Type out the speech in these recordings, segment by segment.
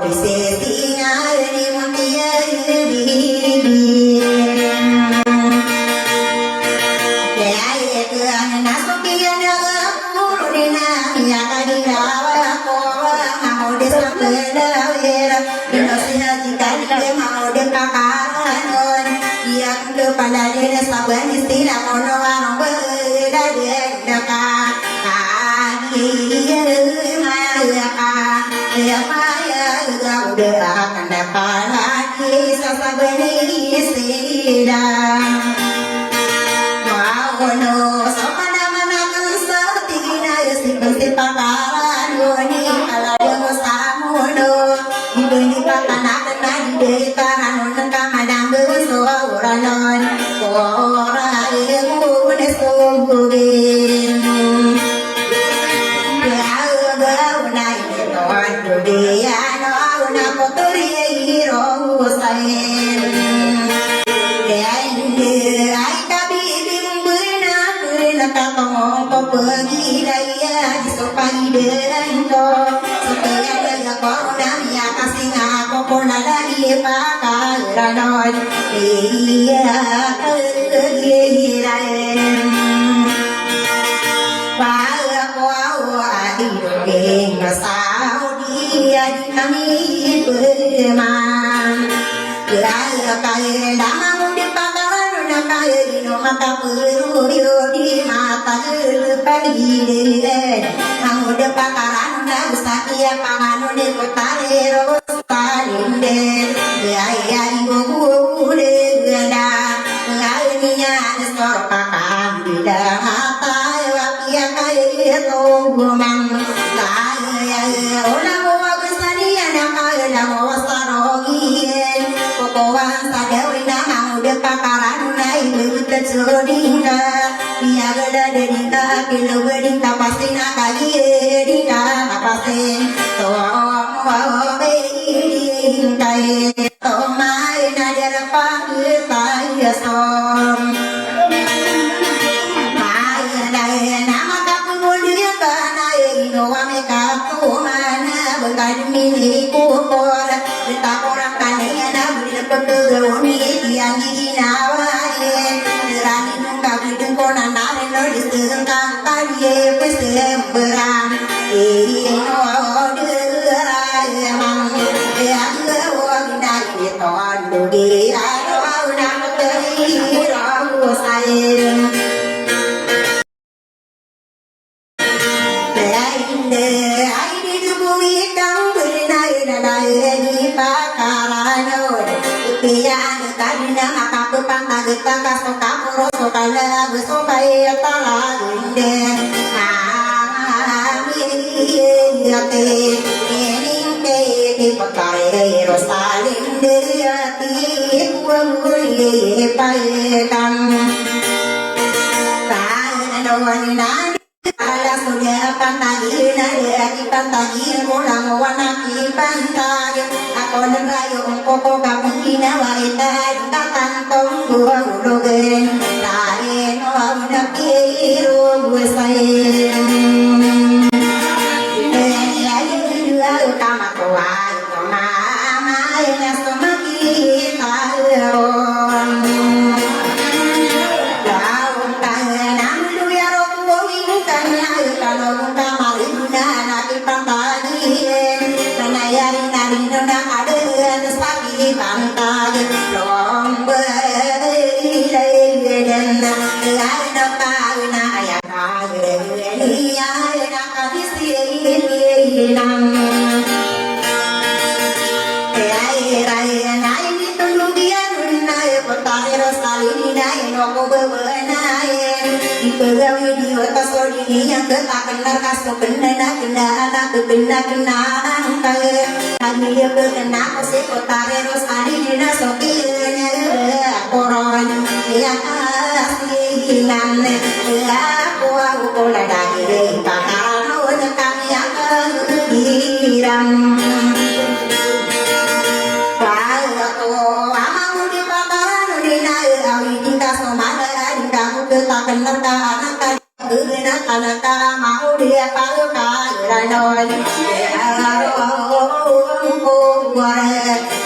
Bisa tinggal di mulia non yang ke palade saban istilah mono arong berdade daka kaki ya maya udah akan dapat lagi sasabani istilah no sopana mana kusatina si pakaran goni alada samuno ibni pakana kana de taran kamadang so oranon ora emu ne so gurin ya ga unai no dia no na potri ro sai Kapong ko pergi daya di sopan den ko setelah dia ko na ya kasih ngako ko na lagi pakal ranon dia kegiran para ko adi dongeng masau dia di kami berman kaya kaya damamu di pakaran na kaya dino mata peru di mata pagi deh kamu de pakaran na usakia pangano de kotare rostarin de ya ibu de ganda ngalinya sor pakam di mata wakia kaya to gumang kaya ola wa besania na kaya na wasarogi kokowan sadewi na kamu de pakaran na ibu terjodinga Pia gada dedika kilo gedika pasti nak kali dedika pasti to kai to mai na dia pa tai som mai dai nama kapu mulia kana ino ame kapu mana bekai mini ku por kita orang kania na beri petu ni yang gina wae rani nungka bidung kona nare no diseng kang kali pesem beran ino derai mang ya wong dari ton dugi aro nang teri ro sai Pian kadina akapu pangagita kaso kapuro so kala gusto kay talaginde amiyate eninte di pakare rosalinde ati wanguri paikan tanawani ala sunya pantagi na di pantagi mula wana ki pantagi ako nagayo ko kapung ginawa ita tatantong gua ulogen lain o na kiro gusay ay kama ko ay mama na sumakita pantai lomba dan ada kauna ya kauna ya kadisi nang rai nai tulugian nai potare rosali nai nopo bebenai ipagawi di atas odi yang ketakenar kaso kena kena kami berkena kose potare rosali dina sokirnya koron yang asinan aku pola daging pakaran kami yang hiram anak mau dia palu kaya noi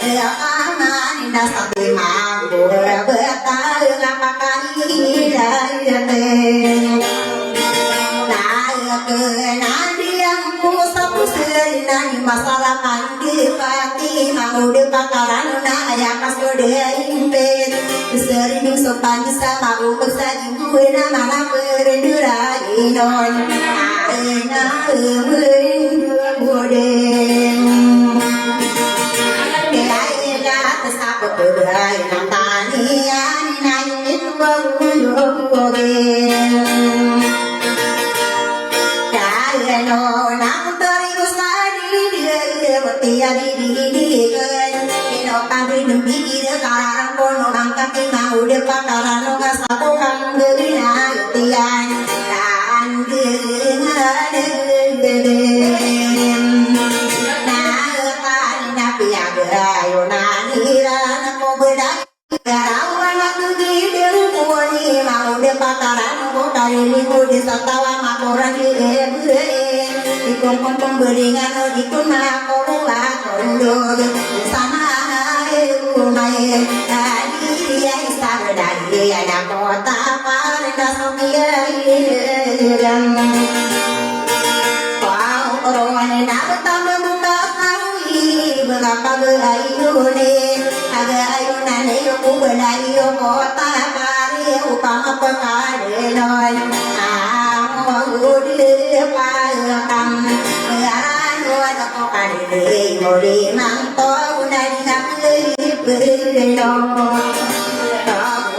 ya aman ina sabi mampu betal ngapakan hidayah yang pusat-pusat masalah mandi pati mau dipakaran na ya kasode impe berning sopan sama ubah saji gue nama nama berdura inon aena berdua bodeng keaina tesap berdua inang tanian inang itu bodeng kaino nang terus tadi dia bertia di Kami demi karang kono angkat mau de pakaran ga satu kang gerina tian dan gedeng na tan na pia ayo na nira na ko beda rawan aku gideng kuani mau de pakaran ko kali minggu di satawa makoran di kongkong beringan di kuna ko la kondo sana Mai tadi ya istar dari ada kota pada Sofia hilang. Kau orang nak tambah muka kami berapa berayune agak ayunan itu berayu kota kari upama pekadenon. Aku di palang beranu ada kokade mori mangto unai Berdeno,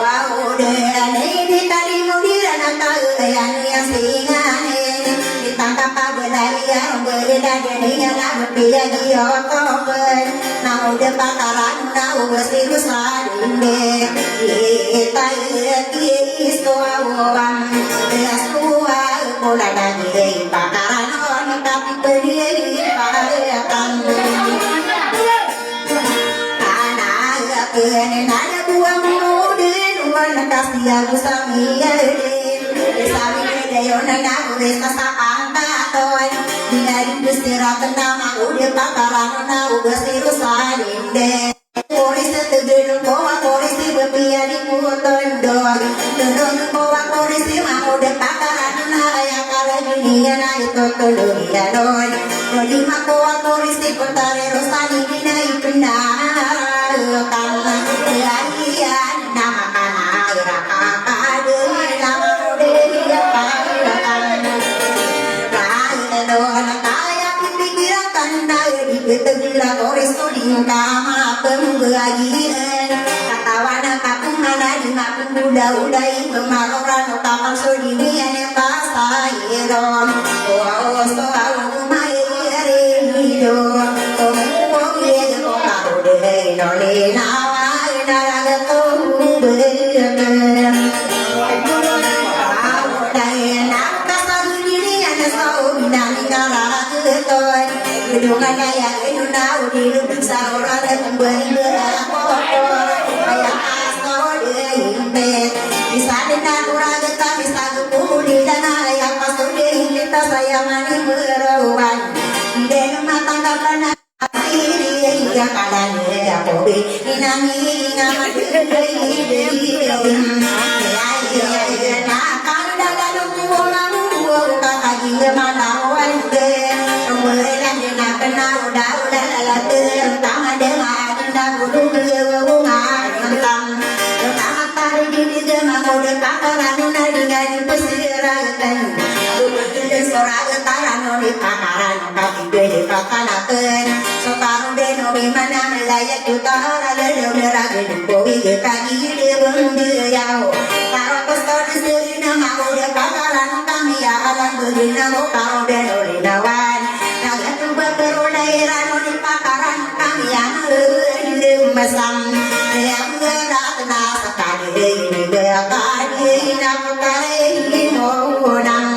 wow, deh, ini tadi mudiran atau yang singane, ditangkap belayar berbeda jadinya nak berpilih dia koper, nak udah pakaran, nak udah besar ini, kita isu awam, semua mulai dari pakaran orang tapi berdiri pakaran. Nada buang mudin wan kasih sami sami deyo nana uresa sapanta toy dinari bestira nama udah pakaran na udah siru salinde polis tegedung bawa polis bepia di putondo dedong bawa polis mau udah pakaran na yang kala dunia na itu tolong ya doy di makoa polis puntare rosani dina ipna karena kelahian nama kana raka kade nama dia pangkat lain kaya pikiran tanda di betegila koris tuding kama pembagian katawana kapungana di mapun budai pemaroran utapan sodini yang pasairon oh so au mai hidup Noli nawai naraga tu bergen, dai nak kasar diri ane sau binani naraga toy, gedungan kaya gedunau di lubuk sauran kembali berapor, kaya asal dia impet, bisa dengar uraga tak bisa kepuli dan ayah pasur dia impet saya mani beruan, den matangga panas. Ya kalane aku inangi ngamat deui ya nakal dalam pulang kaki mana wande kemudian dina kenal udah later tangan dengan dah kudu bunga tentang pertama kali di demang udah pakaran dengan pesiratan dan sorak taran di pakaran kaki di pakanakeun sokarung deno bimana melayat juta lalu neraga bowi kaki di bendeyau karo kostor serina mau de pakaran kami ya alam berina karo deno linawan naga tuba berolairan di pakaran kami yang mesam yang gerak na sekali ini bekali nak kare modang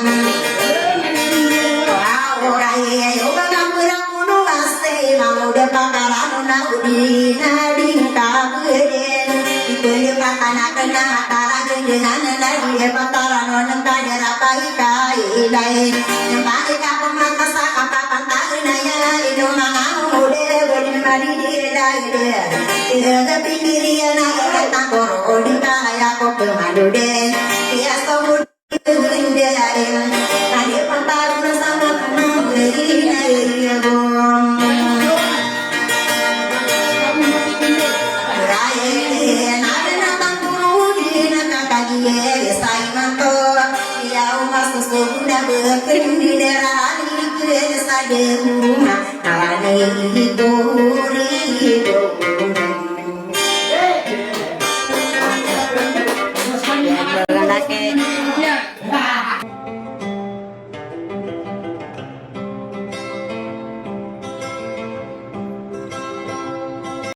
udah pakaran na udi nading kabeden itu pakana kena mataran dengan lagi pakaran non kadera pai kai dai nyampai ka mata saka papan na ya ino mangamu de bodin mari di dai de de pinggir na kata koro di kaya ko pemadu de ya so de dai tadi pakaran sama beri na bom Raya, nada nada kendira ni ke sadema ane itu